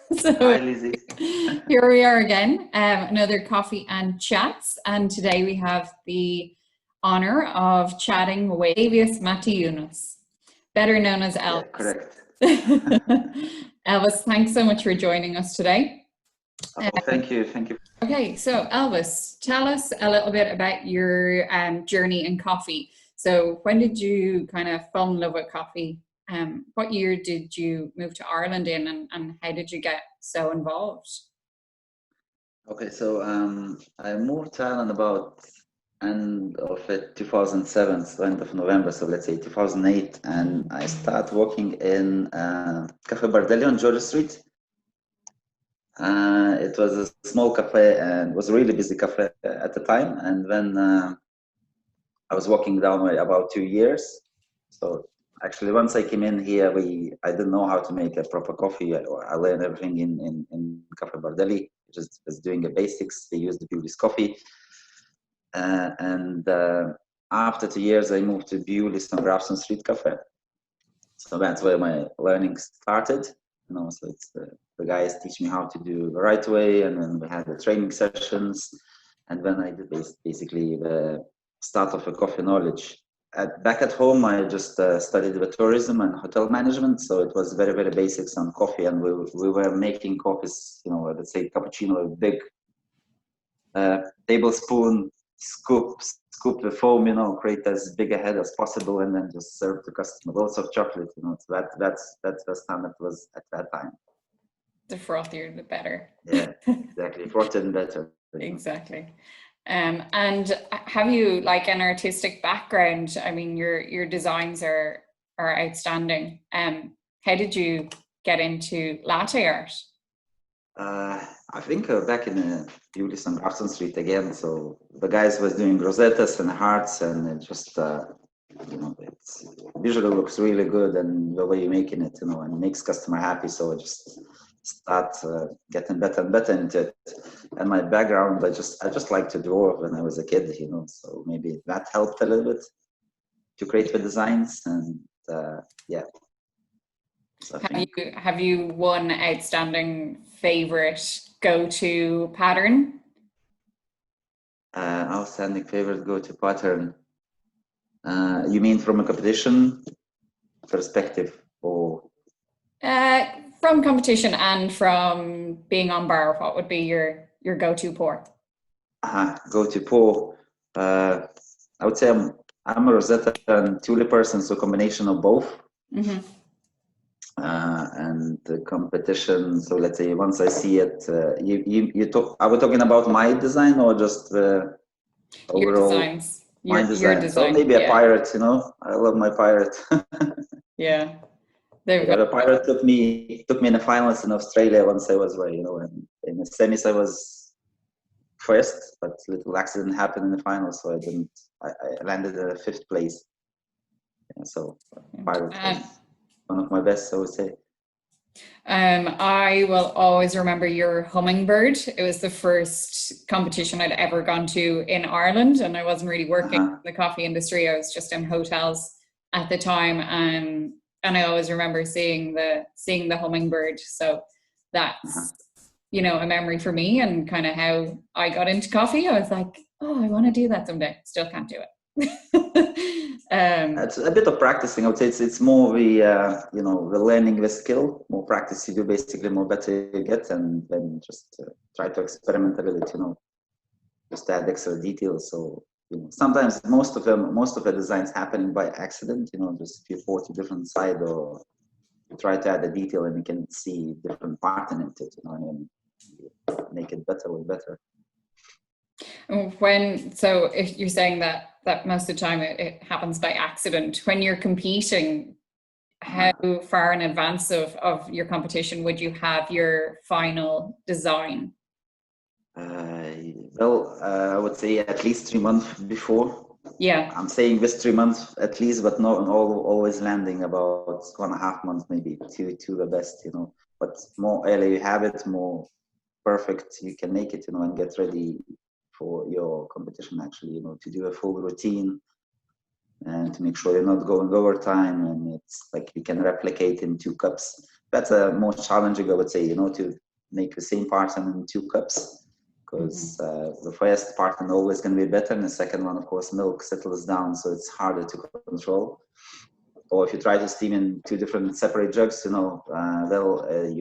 Hi, So Lizzie. here we are again, another coffee and chats, and today we have the honor of chatting with Seivijus Matiejuna, better known as Yeah, Elvis. correct. Elvis, thanks so much for joining us today. Oh, thank you. Thank you. Okay, so Elvis, tell us a little bit about your journey in coffee. So when did you kind of fall in love with coffee? What year did you move to Ireland in, and how did you get so involved? Okay, so I moved to Ireland about end of 2007, so end of November, so let's say 2008, and I started working in Cafe Bardelli on Georgia Street. It was a small cafe and was a really busy cafe at the time. And when I was working down there about 2 years. So actually, once I came in here, I didn't know how to make a proper coffee. I learned everything in Cafe Bardelli, just was doing the basics. They used the Bewley's coffee. And after 2 years, I moved to Bewley's on Grafton Street Cafe. So that's where my learning started. So it's the guys teach me how to do the right way, and then we had the training sessions. And then I did basically the start of a coffee knowledge. Back at home, I just studied the tourism and hotel management, so it was very, very basics on coffee, and we were making coffees, let's say cappuccino, a big tablespoon, scoop the foam, create as big a head as possible, and then just serve to customer. Lots of chocolate, so that's the standard was at that time. The frothier, the better. Yeah, exactly. Frothed and better. Exactly. And have you like an artistic background? I mean, your designs are outstanding. How did you get into latte art? I think back in Ulysses on Grafton Street again. So the guys was doing rosettas and hearts, and it just it's visually looks really good, and the way you're making it, and makes customer happy. So I just start getting better and better into it. And my background, I just like to draw when I was a kid, So maybe that helped a little bit to create the designs, and yeah. So Have you one outstanding favorite go-to pattern? Outstanding favorite go-to pattern. You mean from a competition perspective, or? From competition and from being on bar, what would be your go-to pour? Go-to pour. I would say I'm a Rosetta and Tulip person, so combination of both. Mm-hmm. And the competition. So let's say once I see it, you talk. Are we talking about my design or just the Your overall? designs. My Your design. So design. maybe a Yeah. pirate. I love my pirate. Yeah. They've Yeah, got the pirate took me in the finals in Australia once I was there. And in the semis I was first, but little accident happened in the finals, so I landed at fifth place. So pirate was one of my best, I would say. I will always remember your hummingbird. It was the first competition I'd ever gone to in Ireland, and I wasn't really working in the coffee industry. I was just in hotels at the time, and I always remember seeing the hummingbird. So that's a memory for me, and kind of how I got into coffee. I was like, oh, I want to do that someday. Still can't do it. It's a bit of practicing. I would say it's more the learning the skill. More practice you do, basically, more better you get, and then just try to experiment a little bit. Just add extra details. So sometimes most of the designs happen by accident. Just if you port a different side or you try to add a detail and you can see different pattern into it. And make it better or better. So if you're saying that most of the time it happens by accident, when you're competing, how far in advance of your competition would you have your final design? I would say at least 3 months before. Yeah. I'm saying this 3 months at least, but not always landing about 1.5 months, maybe two the best, But more early you have it, more perfect you can make it, and get ready for your competition, actually, to do a full routine and to make sure you're not going overtime, and it's like you can replicate in 2 cups that's more challenging, I would say, to make the same pattern in 2 cups, because the first pattern always going to be better, and the second one, of course, milk settles down, so it's harder to control. Or if you try to steam in 2 different separate jugs, you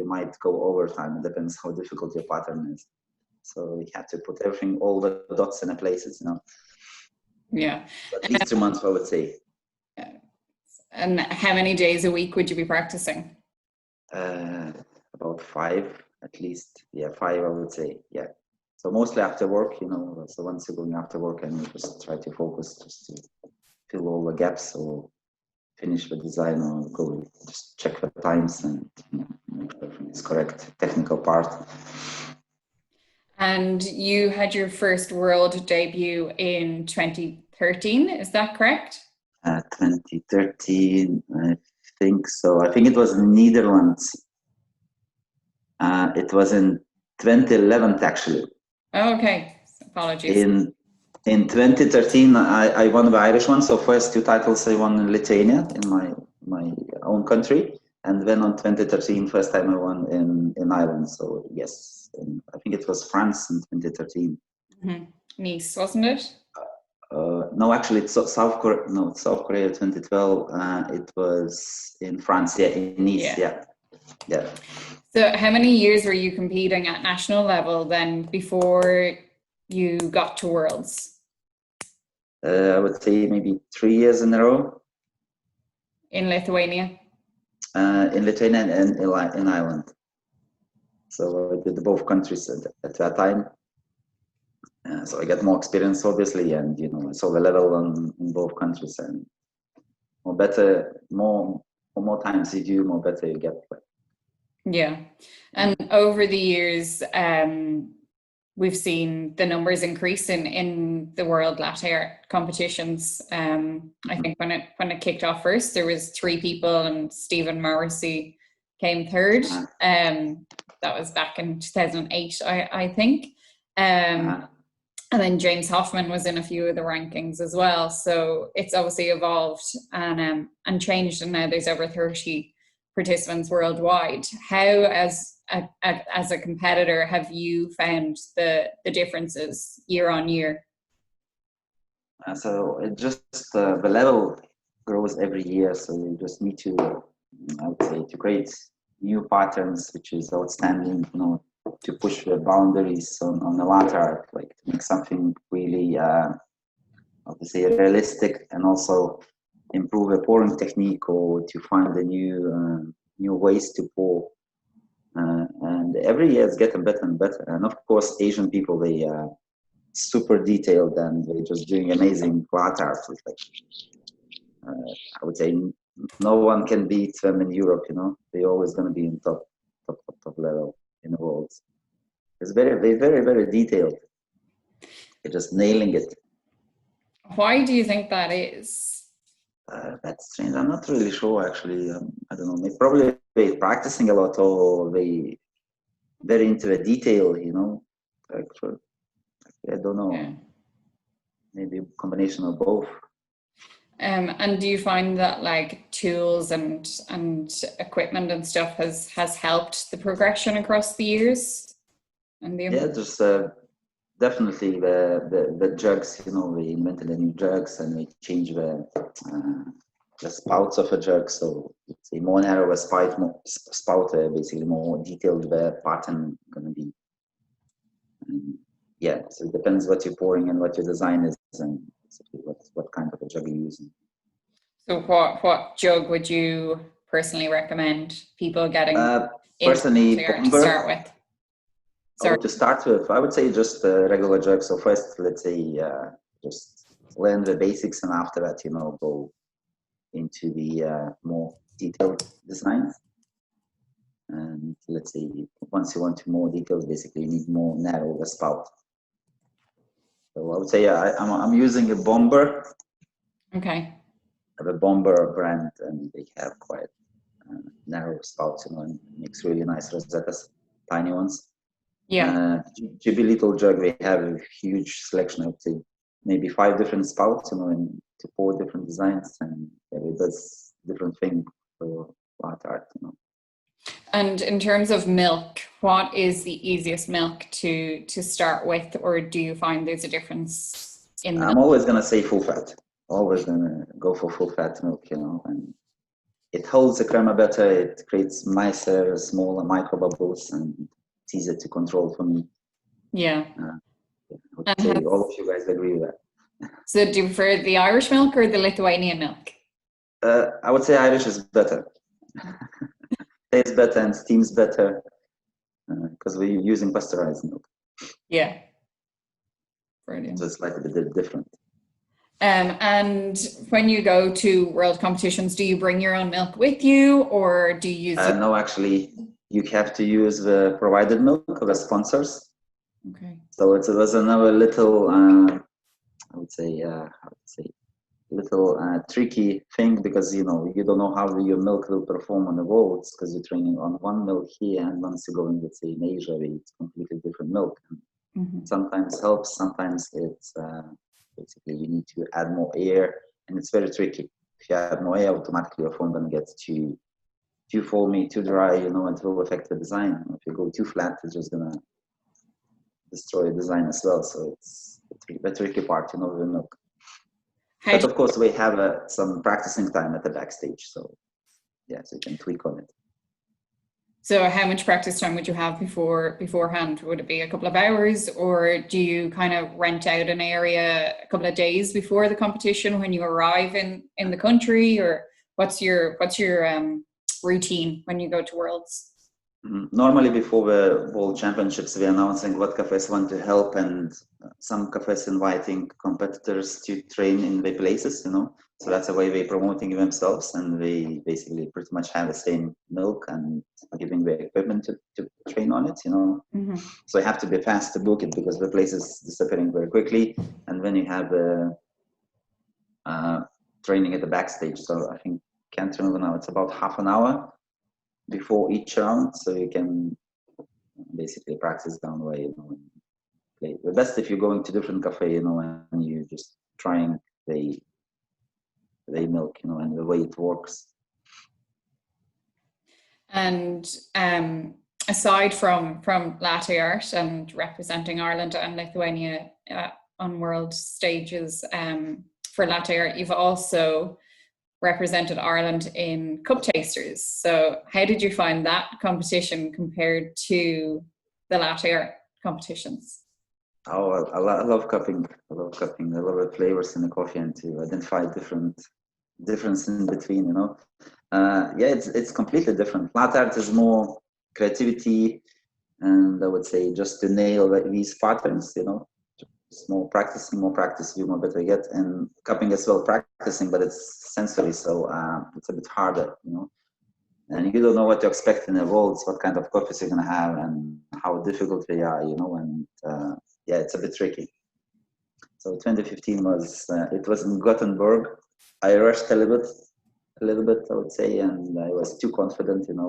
might go over time. It depends how difficult your pattern is. So you have to put everything, all the dots in the places, Yeah. So at least 2 months, I would say. And how many days a week would you be practicing? About 5 at least. Yeah, 5, I would say. Yeah. So mostly after work, so once you're going after work, and you just try to focus just to fill all the gaps or finish the design, or go just check the times and everything is correct, technical part. And you had your first world debut in 2013, is that correct? 2013, I think so. I think it was in Netherlands. It was in 2011, actually. Oh, okay. Apologies. In 2013, I won the Irish one. So first 2 titles I won in Lithuania, in my own country. And then on 2013, first time I won in Ireland. So yes, I think it was France in 2013. Nice, wasn't it? No, actually, it's South Korea. No, South Korea 2012. It was in France. Yeah, in Nice. Yeah. So how many years were you competing at national level then before you got to Worlds? I would say maybe 3 years in a row. In Lithuania? In Lithuania and in Ireland. So I did both countries at that time. So I got more experience, obviously, and I saw the level in both countries, and more times you do, more better you get. Yeah, and over the years, we've seen the numbers increase in the World Latte Art competitions. I think when it kicked off first, there was 3 people, and Stephen Morrissey came third. That was back in 2008, I think. And then James Hoffman was in a few of the rankings as well. So it's obviously evolved and changed, and now there's over 30 participants worldwide. How, as a competitor, have you found the differences year on year? So it just the level grows every year. So you just need to, I would say, to create new patterns, which is outstanding. To push the boundaries on the latte art, like to make something really, obviously, realistic, and also improve the pouring technique, or to find the new ways to pour. And every year it's getting better and better. And of course, Asian people, they are super detailed, and they're just doing amazing latte art. I would say no one can beat them in Europe. They're always going to be in top level in the world. It's very, very, very detailed. They're just nailing it. Why do you think that is? That's strange. I'm not really sure, actually. I don't know. Maybe probably they're practicing a lot, or they very into the detail. I don't know. Yeah. Maybe a combination of both. And do you find that like tools and equipment and stuff has helped the progression across the years? Yeah, just definitely the jugs. We invented the new jugs, and we changed the spouts of a jug. So it's a more narrow spout, basically more detailed the pattern going to be. Yeah, so it depends what you're pouring and what your design is, and what kind of a jug you're using. So what jug would you personally recommend people getting personally to start with? To start with, I would say just a regular jug. So first, let's say just learn the basics, and after that, go into the more detailed designs. And let's say once you want more details, basically you need more narrow spout. So I would say I'm using a Bomber. Okay. I have a Bomber brand, and they have quite narrow spouts, and makes really nice rosettas, tiny ones. Yeah. Chibi little jug, we have a huge selection. I would say maybe 5 different spouts, and to 4 different designs, and it does different things for latte art. And in terms of milk, what is the easiest milk to start with, or do you find there's a difference in the I'm milk? always gonna say full fat. Always gonna go for full fat milk, and it holds the crema better. It creates nicer, smaller micro bubbles, and it's easier to control for me. Yeah. I would say all of you guys agree with that. So do you prefer the Irish milk or the Lithuanian milk? I would say Irish is better. Tastes better and steams better because we're using pasteurized milk. Yeah. Brilliant. So it's slightly bit different. And when you go to world competitions, do you bring your own milk with you, or do you use No, actually, you have to use the provided milk of the sponsors. Okay. So it was another little, I would say, little tricky thing, because you don't know how your milk will perform on the worlds, because you're training on one milk here, and once you go in, let's say, in Asia, it's completely different milk. Sometimes helps, sometimes it's basically you need to add more air, and it's very tricky. If you add more air, automatically your foam then gets too foamy, too dry, and it will affect the design. If you go too flat, it's just gonna destroy the design as well. So it's the tricky part, with the milk. But of course, we have some practicing time at the backstage, so yeah, so you can tweak on it. So how much practice time would you have beforehand? Would it be a couple of hours, or do you kind of rent out an area a couple of days before the competition when you arrive in the country, or what's your routine when you go to Worlds? Normally, before the World Championships, we're announcing what cafes want to help, and some cafes inviting competitors to train in their places, So that's the way they're promoting themselves, and they basically pretty much have the same milk and giving the equipment to train on it, So you have to be fast to book it, because the place is disappearing very quickly, and then you have training at the backstage. So I think, can't remember now, it's about half an hour before each round, so you can basically practice down the way, and play. The best if you're going to different cafe, and you're just trying the milk, and the way it works. And aside from latte art and representing Ireland and Lithuania on world stages for latte art, you've also represented Ireland in cup tasters. So how did you find that competition compared to the latte art competitions? Oh, I love cupping. I love the flavors in the coffee, and to identify difference in between, it's completely different. Latte art is more creativity, and I would say just to nail these patterns, just more practice, you more better get. And cupping as well, practicing, but it's sensory, so it's a bit harder, and you don't know what to expect in the worlds, what kind of coffees you're gonna have, and how difficult they are, and it's a bit tricky. So 2015 it was in Gothenburg. I rushed a little bit, I would say, and I was too confident, and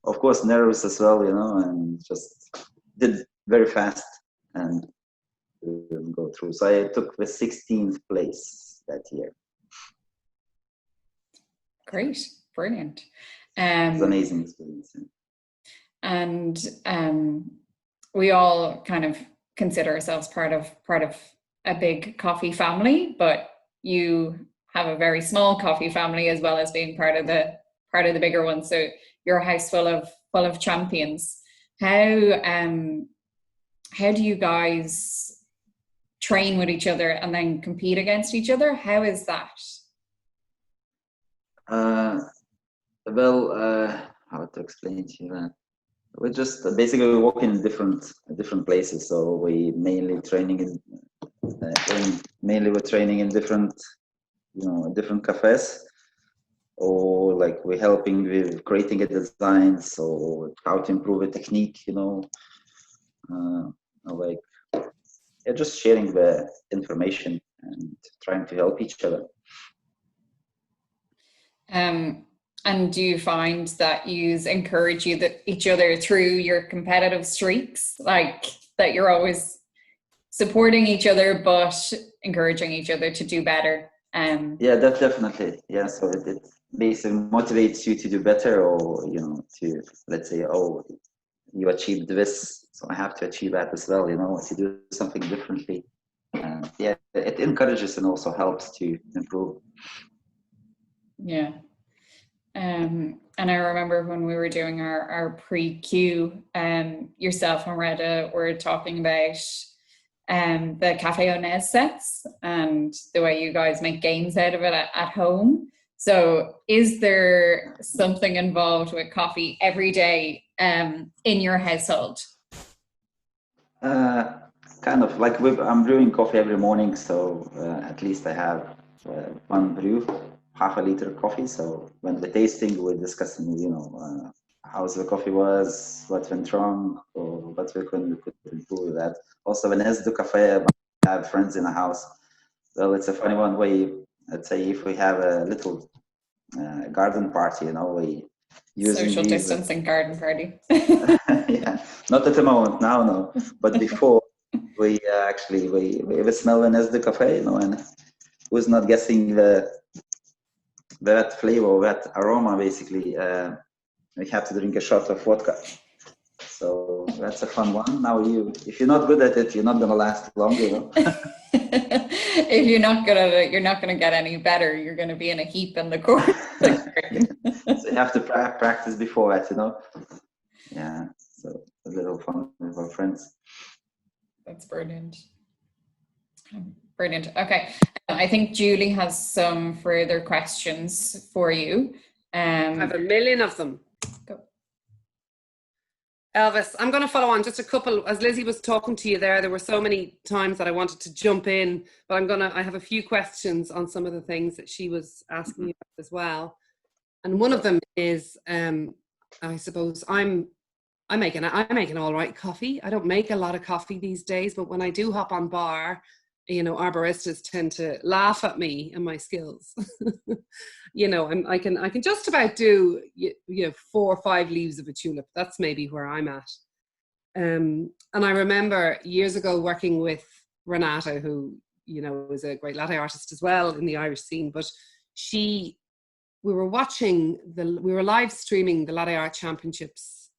of course nervous as well, and just did very fast and didn't go through. So I took the 16th place that year. Great, brilliant. It's an amazing experience. And we all kind of consider ourselves part of a big coffee family, but you have a very small coffee family as well as being part of the bigger one. So you're a house full of champions. How do you guys train with each other and then compete against each other? How is that? How to explain to you that? We're just basically working in different places. So we mainly training we're training in different cafes, or like we're helping with creating a design, so how to improve a technique, just sharing the information and trying to help each other. And do you find that you encourage each other through your competitive streaks, like that you're always supporting each other but encouraging each other to do better Yeah, definitely. Yeah, so it basically motivates you to do better, or to, let's say, oh, you achieved this, so I have to achieve that as well. To do something differently. Yeah, it encourages and also helps to improve. Yeah. And I remember when we were doing our pre-Q, yourself and Reda were talking about the Cafe Onez sets and the way you guys make games out of it at home. So is there something involved with coffee every day in your household? Kind of like I'm brewing coffee every morning, so at least I have one brew, half a liter of coffee. So when we're tasting, we're discussing, how the coffee was, what went wrong, or what we could improve that. Also, when it's the cafe, I have friends in the house. Well, it's a funny one way. Let's say if we have a little garden party, we using Social these. distancing garden party. Yeah, not at the moment now, no. But before, we actually we were smelling as the cafe, and was not guessing that flavor or that aroma. Basically, we have to drink a shot of vodka. So that's a fun one. Now, if you're not good at it, you're not gonna last long, If you're not good at it, you're not going to get any better. You're going to be in a heap in the corner. So you have to practice before that, Yeah, so a little fun with our friends. That's brilliant. Brilliant. Okay. I think Julie has some further questions for you. I have a million of them. Go. Elvis, I'm going to follow on just a couple. As Lizzie was talking to you there were so many times that I wanted to jump in, but I have a few questions on some of the things that she was asking you about as well. And one of them is, I suppose I make an all right coffee. I don't make a lot of coffee these days, but when I do hop on bar, our baristas tend to laugh at me and my skills. I can just about do 4 or 5 leaves of a tulip. That's maybe where I'm at. And I remember years ago working with Renata, who is a great latte artist as well in the Irish scene. But we were live streaming the Latte Art Championships.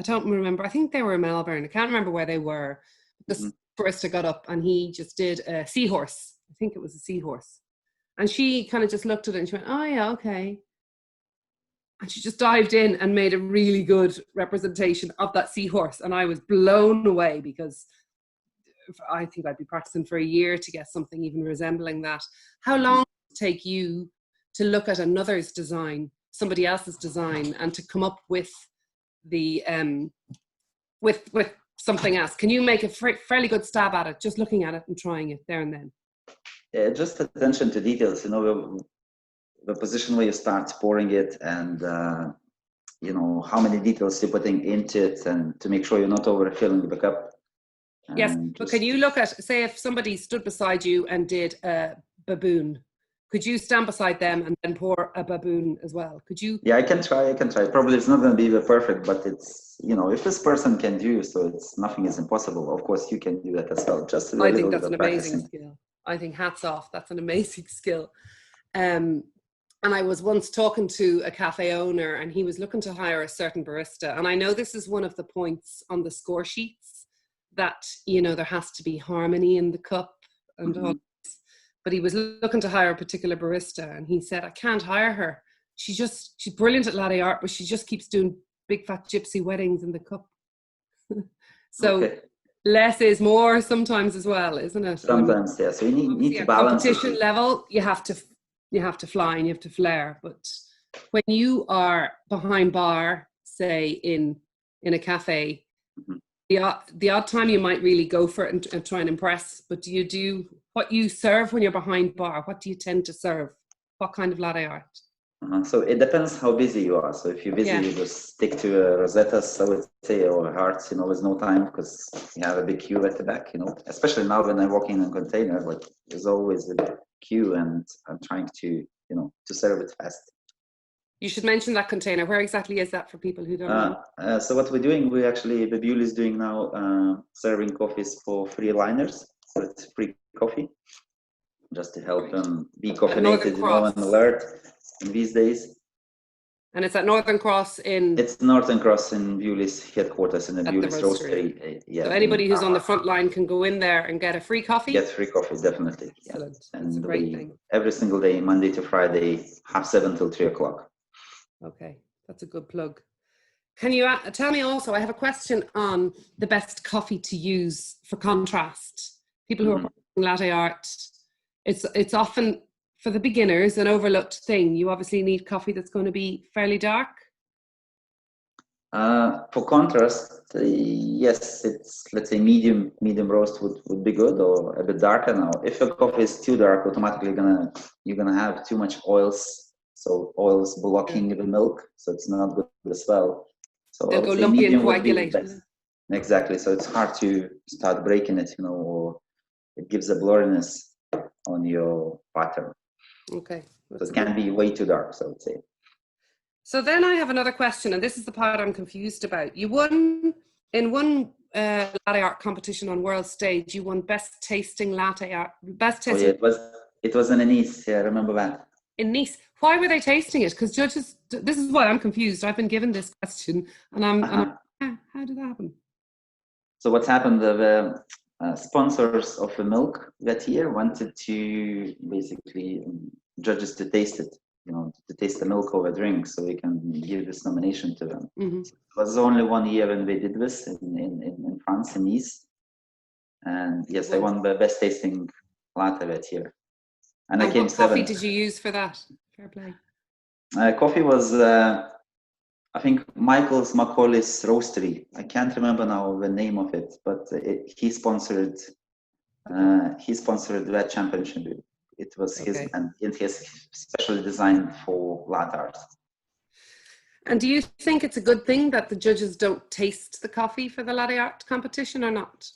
I don't remember. I think they were in Melbourne. I can't remember where they were. The barista got up and he just did a seahorse. I think it was a seahorse. And she kind of just looked at it and she went, oh yeah, okay. And she just dived in and made a really good representation of that seahorse. And I was blown away because I think I'd be practicing for a year to get something even resembling that. How long does it take you to look at another's design, somebody else's design, and to come up with the with something else? Can you make a fairly good stab at it, just looking at it and trying it there and then? Yeah, just attention to details. The position where you start pouring it, and how many details you're putting into it, and to make sure you're not overfilling the cup. Yes, but can you look at, say, if somebody stood beside you and did a baboon, could you stand beside them and then pour a baboon as well? Could you? Yeah, I can try. Probably it's not going to be the perfect, but it's, if this person can do, so nothing is impossible. Of course, you can do that as well. Just I think that's an amazing skill. I think hats off. That's an amazing skill. And I was once talking to a cafe owner and he was looking to hire a certain barista. And I know this is one of the points on the score sheets that, there has to be harmony in the cup and all. But he was looking to hire a particular barista and he said, I can't hire her. She's brilliant at latte art, but she just keeps doing big fat gypsy weddings in the cup. So less is more sometimes as well, isn't it? Sometimes, yeah. So you need to balance. Competition level, you have to fly and you have to flare. But when you are behind bar, say in a cafe, the odd time you might really go for it and try and impress. But do you do what you serve when you're behind bar? What do you tend to serve? What kind of latte art? So it depends how busy you are. So if you're busy, you just stick to rosettas, I would say, or hearts, there's no time because you have a big queue at the back, especially now when I'm walking in a container, like there's always a queue and I'm trying to, to serve it fast. You should mention that container. Where exactly is that for people who don't know? So what we're doing, Babule is doing now serving coffees for free liners. So it's free coffee. just to help them be At Northern caffeinated, Cross. and alert in these days. And it's at Northern Cross in... It's Northern Cross in Bewley's headquarters in the At the Bewley's roastery. Roastery. So anybody who's on the front line can go in there and get a free coffee? Get free coffee, definitely. Excellent. Yeah. That's a And great thing. every single day, Monday to Friday, 7:30 till 3:00. Okay, that's a good plug. Can you tell me also, I have a question on the best coffee to use for contrast. People who are practicing latte art, it's often, for the beginners, an overlooked thing. You obviously need coffee that's going to be fairly dark. For contrast, yes, it's, let's say, medium roast would be good, or a bit darker. Now, if your coffee is too dark, automatically you're gonna have too much oils, so oils blocking the milk, so it's not good as well. So They'll I would go say lumpy and medium would be the coagulate. best. Exactly. So it's hard to start breaking it, or it gives a blurriness on your pattern. Okay. So it can be way too dark, so I would say. So then I have another question, and this is the part I'm confused about. You won in one latte art competition on world stage. You won best tasting latte art. Oh yeah, it was in Nice. Yeah, I remember that. In Nice. Why were they tasting it? Because judges. This is why I'm confused. I've been given this question, and how did that happen? So what's happened? The sponsors of the milk that year wanted to basically judges to taste it. To taste the milk of a drink, so we can give this nomination to them. Mm-hmm. So it was only 1 year when they did this in France, in Nice. And yes, I won the best tasting latte that year. And I came what seventh. coffee did you use for that? Fair play. Coffee was, I think, Michael's Macaulay's Roastery. I can't remember now the name of it, but he sponsored that championship. It was his, and it is specially designed for latte art. And do you think it's a good thing that the judges don't taste the coffee for the latte art competition, or not?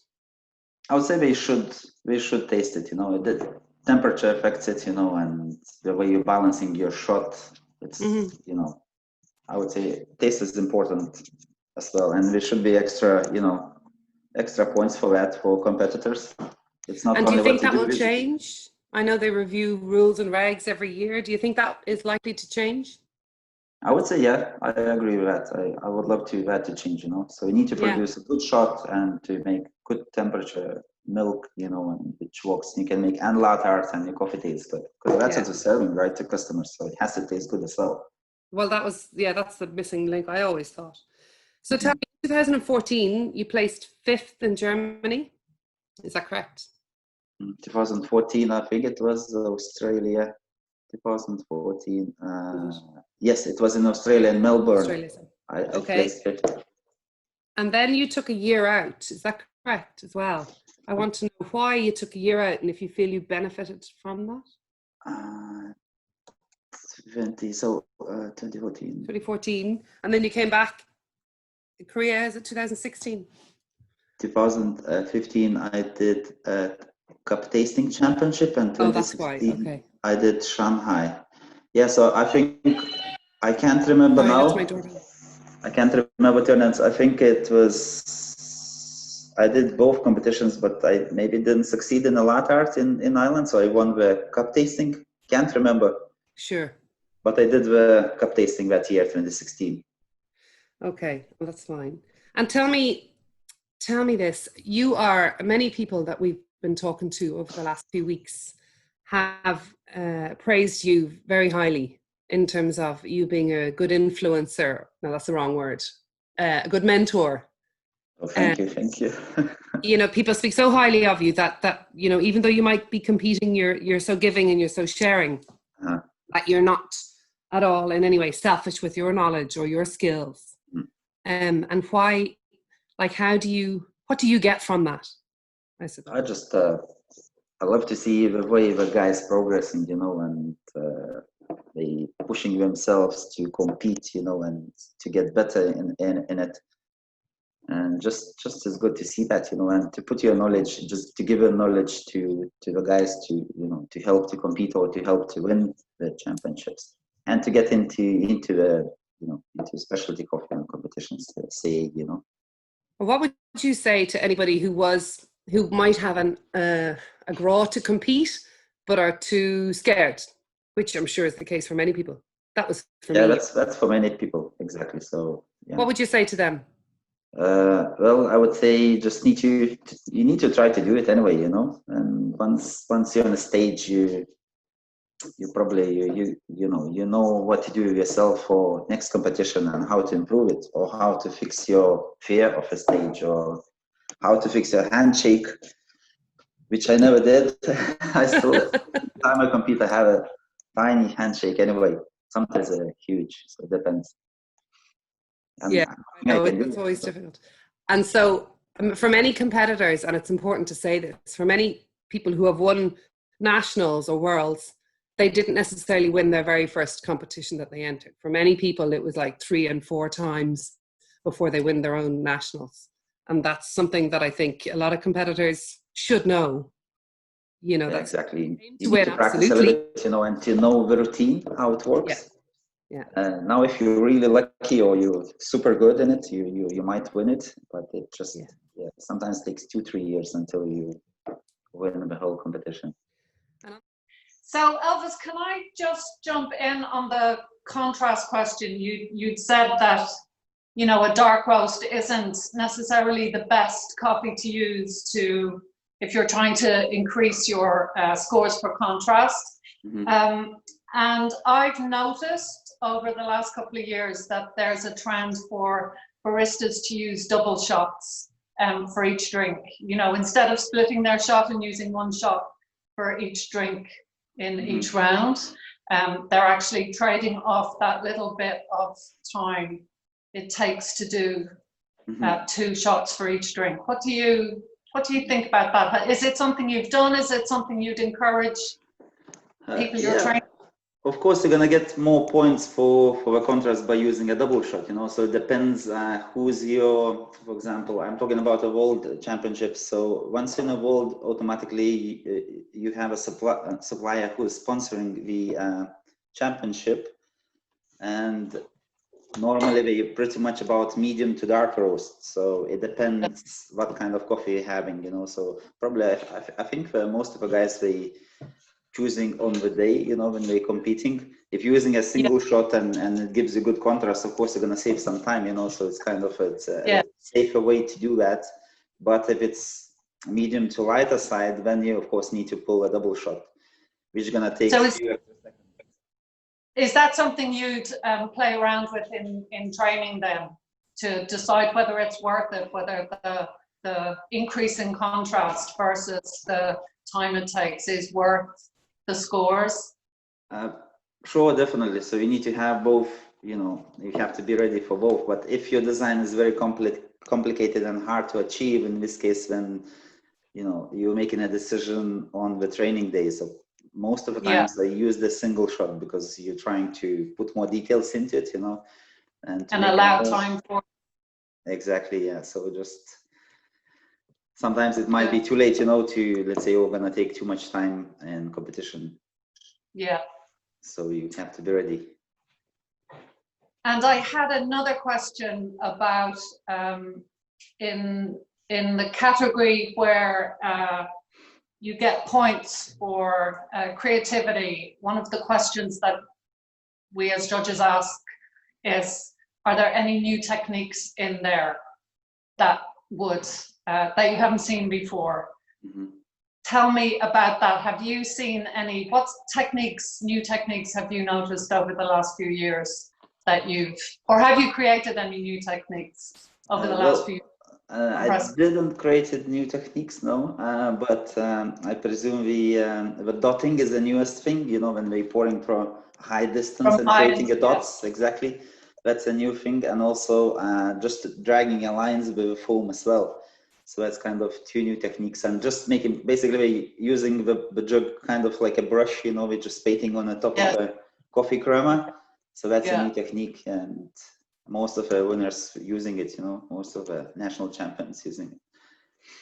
I would say they should taste it. The temperature affects it. And the way you're balancing your shot. It's I would say taste is important as well, and there should be extra points for that for competitors. It's not. And do you think that will change? I know they review rules and regs every year. Do you think that is likely to change? I would say, yeah, I agree with that. I would love that to change, So you need to produce a good shot and to make good temperature milk, and which works. You can make and latte art and your coffee tastes good. Because that's what you're serving, right, to customers. So it has to taste good as well. Well, that's the missing link, I always thought. So tell me, 2014, you placed 5th in Germany. Is that correct? 2014, I think it was Australia. 2014. Yes, it was in Australia, in Melbourne. Australia. I placed 5th. And then you took a year out. Is that correct as well? I want to know why you took a year out and if you feel you benefited from that. 2014. 2014. And then you came back in Korea, is it 2016? 2015, I did a cup tasting championship, and 2016, I did Shanghai. Yeah, so I think, I can't remember now. I can't remember turns. I think it was, I did both competitions, but I maybe didn't succeed in the latte art in Ireland, so I won the cup tasting. Can't remember. Sure. But I did the cup tasting that year, 2016. Okay, well, that's fine. And tell me this, many people that we've been talking to over the last few weeks have praised you very highly in terms of you being a good influencer. No, that's the wrong word. A good mentor. Oh, thank you. People speak so highly of you that even though you might be competing, you're so giving and you're so sharing that you're not at all in any way selfish with your knowledge or your skills. And why, what do you get from that? I suppose. I just, I love to see the way the guys progressing, and they pushing themselves to compete, and to get better in it. And just it's good to see that, and to put your knowledge, just to give your knowledge to the guys to help to compete or to help to win the championships and to get into the, into specialty coffee and competitions, say, What would you say to anybody who might have a draw to compete, but are too scared, which I'm sure is the case for many people. That was for me. Yeah, that's for many people, exactly. So yeah. What would you say to them? Well, I would say just you need to try to do it anyway, you know. And once you're on a stage, you probably you know what to do with yourself for next competition and how to improve it, or how to fix your fear of a stage, or how to fix your handshake, which I never did. I still, every time I compete, I have a tiny handshake anyway. Sometimes they're huge, so it depends. And Yeah, I know it's always difficult. And so for many competitors, and it's important to say this, for many people who have won nationals or worlds, they didn't necessarily win their very first competition that they entered. For many people, it was like 3 and 4 times before they win their own nationals. And that's something that I think a lot of competitors should know. You know, that's exactly. You need to practice a little bit, you know, and to know the routine, how it works. Yeah. Now, if you're really lucky or you're super good in it, you might win it, but it just sometimes takes 2-3 years until you win the whole competition. So, Elvis, can I just jump in on the contrast question? You'd said that, you know, a dark roast isn't necessarily the best coffee to use if you're trying to increase your scores for contrast. Mm-hmm. And I've noticed over the last couple of years that there's a trend for baristas to use double shots for each drink. You know, instead of splitting their shot and using one shot for each drink in each round, they're actually trading off that little bit of time it takes to do 2 shots for each drink. What do you think about that? Is it something you've done? Is it something you'd encourage people you're training? Of course, you're gonna get more points for the contrast by using a double shot, you know. So it depends who's your, for example, I'm talking about a world championship. So once in a world, automatically you have a supplier who is sponsoring the championship, and normally they're pretty much about medium to dark roast. So it depends what kind of coffee you're having, you know. So probably I think for most of the guys, they choosing on the day, you know, when they're competing. If you're using a single shot and it gives you good contrast, of course, you're going to save some time, you know, so it's kind of a safer way to do that. But if it's medium to lighter side, then you, of course, need to pull a double shot, which is going to take a few extra seconds. Is that something you'd play around with in training then, to decide whether it's worth it, whether the increase in contrast versus the time it takes is worth the scores? Sure, definitely. So you need to have both, you know, you have to be ready for both. But if your design is very complicated and hard to achieve, in this case, then, you know, you're making a decision on the training day. So most of the times I use the single shot because you're trying to put more details into it, you know, and allow time for. Exactly, yeah. So just sometimes it might be too late, you know, to, let's say, we're gonna take too much time in competition. Yeah. So you have to be ready. And I had another question about in the category where you get points for creativity. One of the questions that we as judges ask is, are there any new techniques in there that you haven't seen before? Tell me about that. Have you seen any, new techniques have you noticed over the last few years that or have you created any new techniques over the last few years? I didn't create new techniques, no, but I presume the dotting is the newest thing, you know, when we're pouring from high distance and creating a dots, exactly. That's a new thing. And also just dragging a lines with foam as well. So that's kind of 2 new techniques, and just basically using the jug kind of like a brush, you know, with just painting on the top of a coffee crema. So that's a new technique, and most of the winners using it, you know, most of the national champions using it.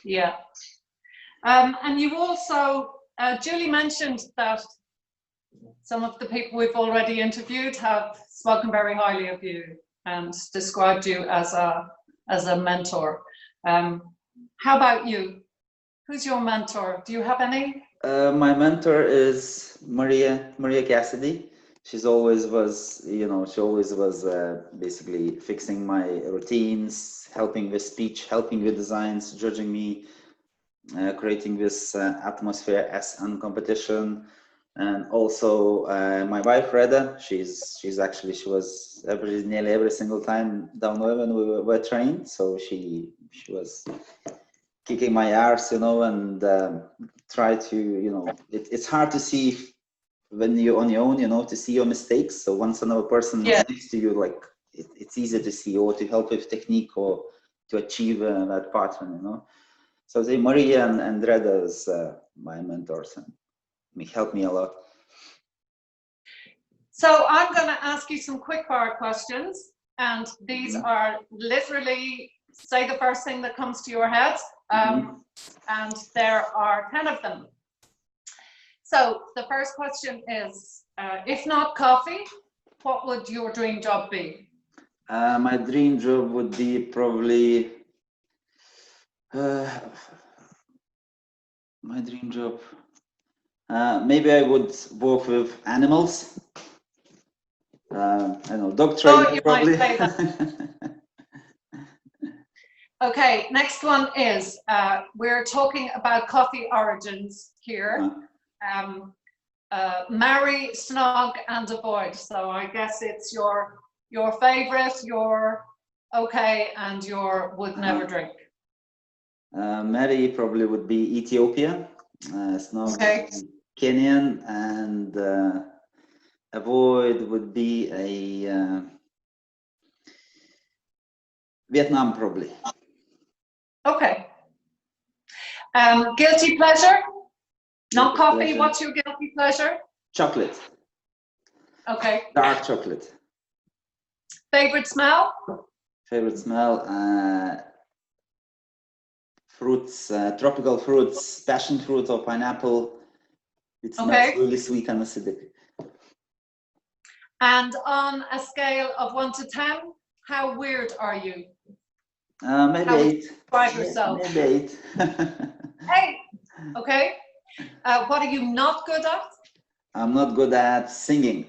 Yeah. And you also, Julie mentioned that some of the people we've already interviewed have spoken very highly of you and described you as a mentor. How about you? Who's your mentor? Do you have any? My mentor is Maria Cassidy. She's always was, she always was basically fixing my routines, helping with speech, helping with designs, judging me, creating this atmosphere as on competition. And also my wife Reda, she was nearly every single time down there when we were trained. So she was kicking my arse, and try to, it's hard to see when you're on your own, to see your mistakes. So once another person is next to you, like it's easier to see or to help with technique or to achieve that pattern, So the Maria and Reda is my mentors and help me a lot. So I'm going to ask you some quick fire questions, and these are literally say the first thing that comes to your head, and there are 10 of them. So the first question is, if not coffee, what would your dream job be? My dream job would be probably my dream job. Maybe I would work with animals. I don't know, dog trainer probably. Might say that. Okay, next one is, we're talking about coffee origins here. Marry, snog, and avoid. So I guess it's your favorite, your okay, and your would never drink. Marry probably would be Ethiopia, snog Kenyan, and avoid would be a Vietnam probably. Okay. Guilty pleasure? Not coffee. Pleasure. What's your guilty pleasure? Chocolate. Okay. Dark chocolate. Favorite smell? Favorite smell? Fruits, tropical fruits, passion fruit or pineapple. It smells really sweet and acidic. And on a scale of 1 to 10, how weird are you? Maybe 8. Describe yourself. Maybe 8. 8. Okay. What are you not good at? I'm not good at singing.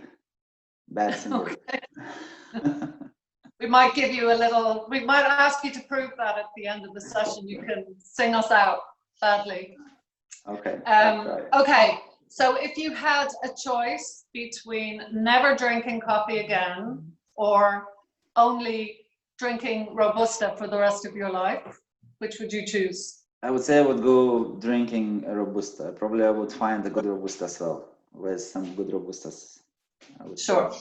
Bad singer. Okay. We might give you a little, we might ask you to prove that at the end of the session. You can sing us out badly. Okay. Okay. So if you had a choice between never drinking coffee again or only drinking Robusta for the rest of your life, which would you choose? I would say I would go drinking a Robusta. Probably I would find a good Robusta as well, with some good Robustas. Sure.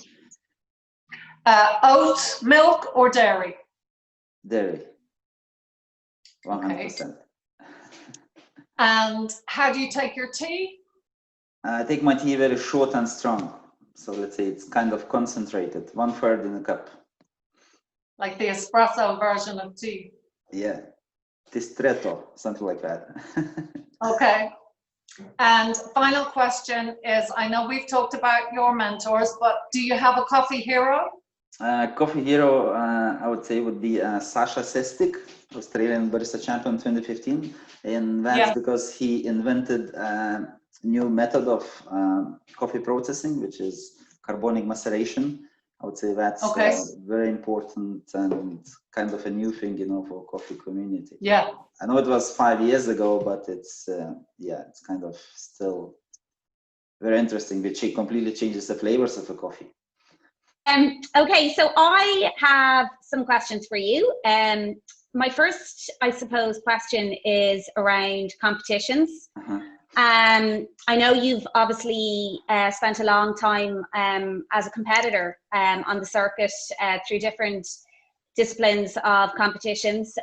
Oat, milk, or dairy? Dairy. 100%. Okay. And how do you take your tea? I take my tea very short and strong. So let's say it's kind of concentrated, 1/3 in a cup. Like the espresso version of tea? Yeah. Ristretto, something like that. Okay. And final question is, I know we've talked about your mentors, but do you have a coffee hero? Coffee hero, I would say, would be Sasha Sestic, Australian barista champion 2015. And that's because he invented a new method of coffee processing, which is carbonic maceration. I would say that's very important and kind of a new thing, for coffee community. Yeah. I know it was 5 years ago, but it's it's kind of still very interesting, which completely changes the flavors of a coffee. Okay, so I have some questions for you. My first, I suppose, question is around competitions. I know you've obviously spent a long time as a competitor on the circuit through different disciplines of competitions.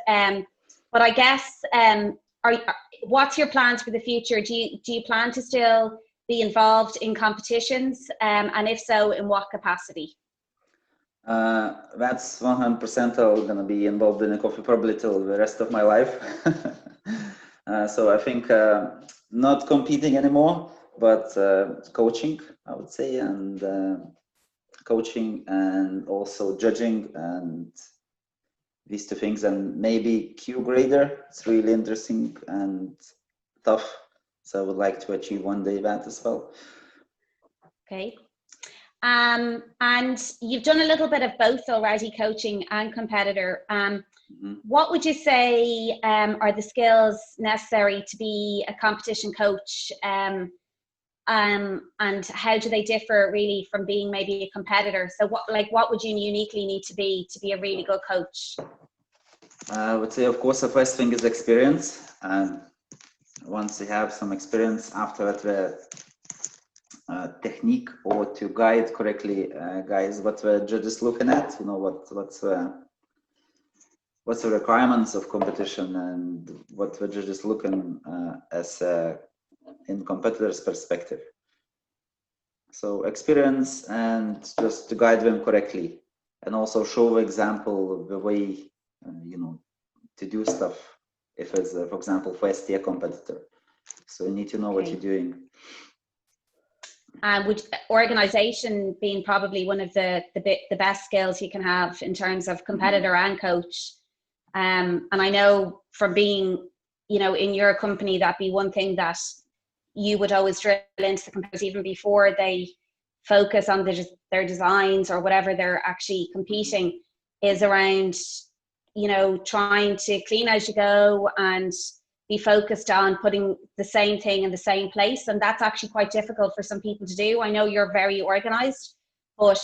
But I guess, what's your plans for the future? Do you plan to still be involved in competitions? And if so, in what capacity? That's 100%. I'm going to be involved in a coffee probably till the rest of my life. So I think not competing anymore, but coaching, I would say, and coaching and also judging and these two things, and maybe Q grader. It's really interesting and tough So I would like to achieve one day that as well. Okay. And you've done a little bit of both already, coaching and competitor. What would you say are the skills necessary to be a competition coach? And how do they differ really from being maybe a competitor? So what would you uniquely need to be a really good coach? I would say, of course, the first thing is experience. And once you have some experience, after that, the technique, or to guide correctly, guys, what the judge is looking at, what's the requirements of competition, and what the judge is looking as in competitors' perspective. So experience, and just to guide them correctly, and also show example the way to do stuff. If it's for example first year competitor, so you need to know what you're doing. Would organization being probably one of the best skills you can have in terms of competitor and coach. And I know from being, in your company, that'd be one thing that you would always drill into the competitors even before they focus on their designs or whatever they're actually competing, is around, trying to clean as you go and be focused on putting the same thing in the same place. And that's actually quite difficult for some people to do. I know you're very organized, but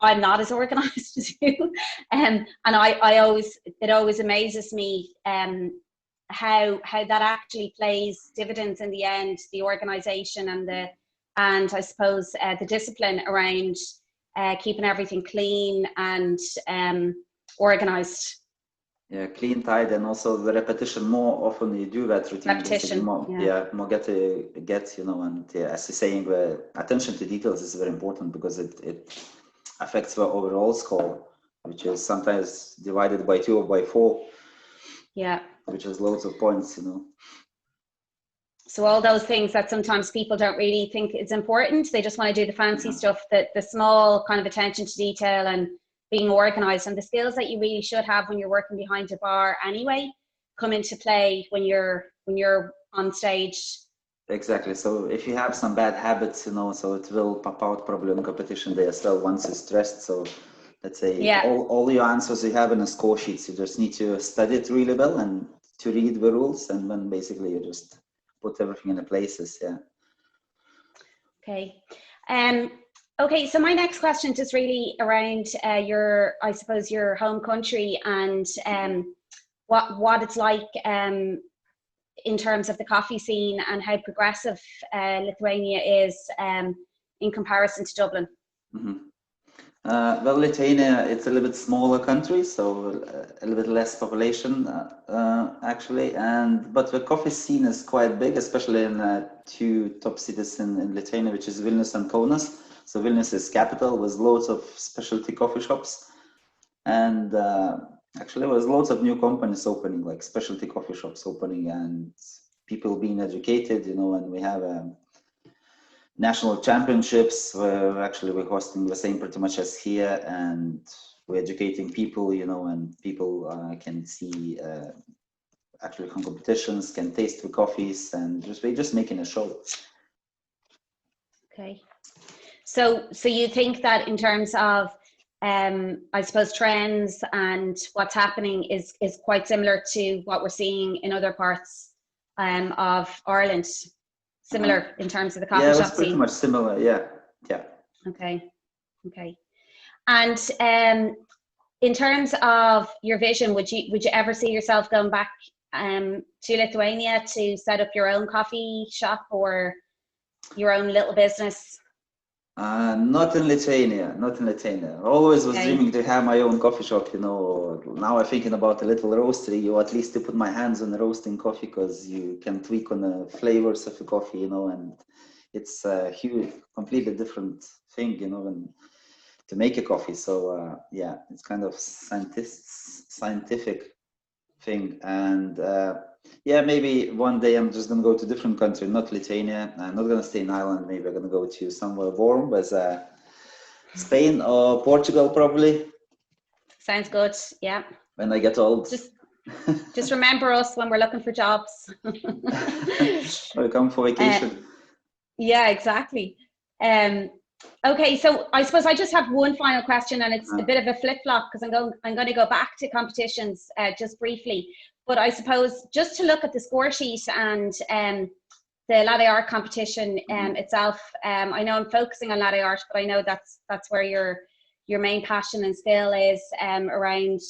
I'm not as organized as you. And it always amazes me how that actually plays dividends in the end, the organization and I suppose the discipline around keeping everything clean and organized. Yeah, clean, tight, and also the repetition. More often you do that routine, repetition, more get, and as you're saying, the attention to details is very important, because it affects the overall score, which is sometimes divided by 2 or by 4. Yeah. Which is loads of points, So all those things that sometimes people don't really think is important, they just want to do the fancy stuff, the small kind of attention to detail and being organized, and the skills that you really should have when you're working behind a bar anyway come into play when you're on stage. Exactly. So if you have some bad habits, so it will pop out probably in competition day as well once you're stressed. So let's say all your answers you have in a score sheets, you just need to study it really well and to read the rules, and then basically you just put everything in the places. Yeah. Okay. Okay, so my next question is really around your home country and what it's like in terms of the coffee scene and how progressive Lithuania is in comparison to Dublin. Well, Lithuania, it's a little bit smaller country, so a little bit less population actually, but the coffee scene is quite big, especially in 2 top cities in Lithuania, which is Vilnius and Kaunas. So Vilnius is capital with loads of specialty coffee shops, and actually there was loads of new companies opening, like specialty coffee shops opening, and people being educated, and we have national championships where actually we're hosting the same pretty much as here, and we're educating people, and people can see actually competitions, can taste the coffees, and we're just making a show. Okay. So you think that in terms of, I suppose, trends and what's happening is quite similar to what we're seeing in other parts of Ireland? Similar in terms of the coffee shop scene? Yeah, it's pretty much similar, yeah. Okay. And in terms of your vision, would you ever see yourself going back to Lithuania to set up your own coffee shop or your own little business? Not in Lithuania. I always was dreaming to have my own coffee shop, Now I'm thinking about a little roastery, or at least to put my hands on roasting coffee, because you can tweak on the flavors of the coffee, and it's a huge, completely different thing, and to make a coffee. So it's kind of scientific thing, and maybe one day I'm just gonna go to a different country, not Lithuania. I'm not gonna stay in Ireland. Maybe I'm gonna go to somewhere warm, as Spain or Portugal, probably. Sounds good. Yeah. When I get old. Just remember us when we're looking for jobs. Welcome for vacation. Yeah, exactly. Okay, so I suppose I just have one final question, and it's a bit of a flip-flop because I'm going to go back to competitions just briefly. But I suppose just to look at the score sheet and the latte art competition itself. I know I'm focusing on latte art, but I know that's where your main passion and skill is around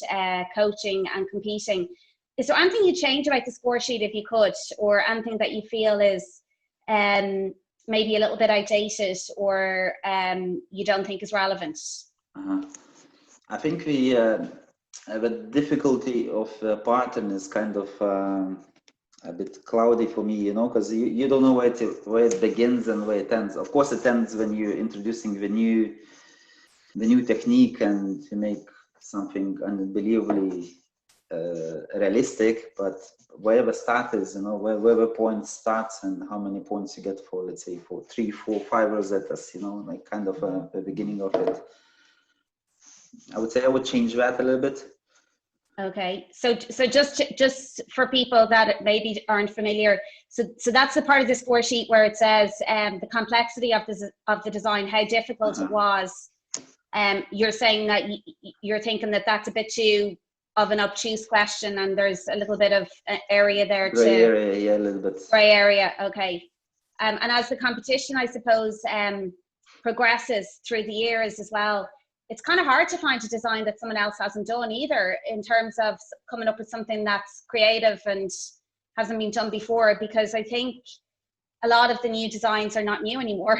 coaching and competing. Is there anything you'd change about the score sheet if you could, or anything that you feel is maybe a little bit outdated or you don't think is relevant? I think we have a difficulty of the pattern is kind of a bit cloudy for me, you know, because you don't know where it begins and where it ends. Of course, it ends when you're introducing the new technique and you make something unbelievably realistic, but where the start is, you know, where the point starts and how many points you get for, let's say, for 3, 4, 5 Rosettas, you know, like kind of the beginning of it. I would say I would change that a little bit. Okay, so just for people that maybe aren't familiar, so that's the part of the score sheet where it says the complexity of the design, how difficult it was. You're saying that you're thinking that that's a bit too of an obtuse question, and there's a little bit of area there. Gray area, yeah, a little bit. Gray area, okay. And as the competition, I suppose, progresses through the years as well, it's kind of hard to find a design that someone else hasn't done either, in terms of coming up with something that's creative and hasn't been done before, because I think a lot of the new designs are not new anymore.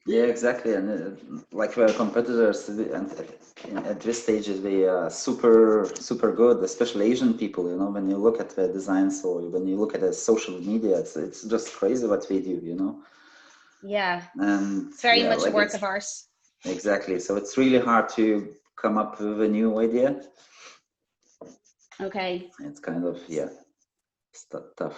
Yeah, exactly. And like the competitors at this stage, they are super good, especially Asian people, you know, when you look at their designs or when you look at the social media, it's just crazy what they do, you know. Yeah, and it's very much like a work of art. Exactly. So it's really hard to come up with a new idea. Okay. It's kind of, yeah, it's tough.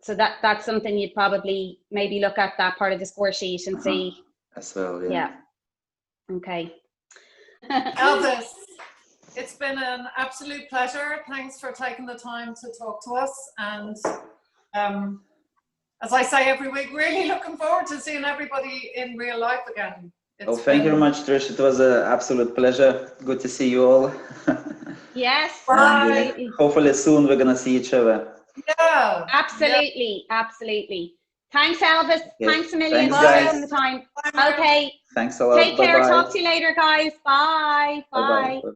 So that's something you'd probably maybe look at, that part of the score sheet, and see. As well, yeah. Yeah. Okay. Elvis, it's been an absolute pleasure. Thanks for taking the time to talk to us. And as I say every week, really looking forward to seeing everybody in real life again. Thank you very much, Trish. It was an absolute pleasure. Good to see you all. Yes. Bye. And, hopefully soon we're going to see each other. Yeah. Absolutely. Yeah. Absolutely. Thanks, Elvis. Okay. Thanks a million for taking the time. Bye. Okay. Thanks a lot. Take care. Bye-bye. Talk to you later, guys. Bye. Bye. Bye-bye.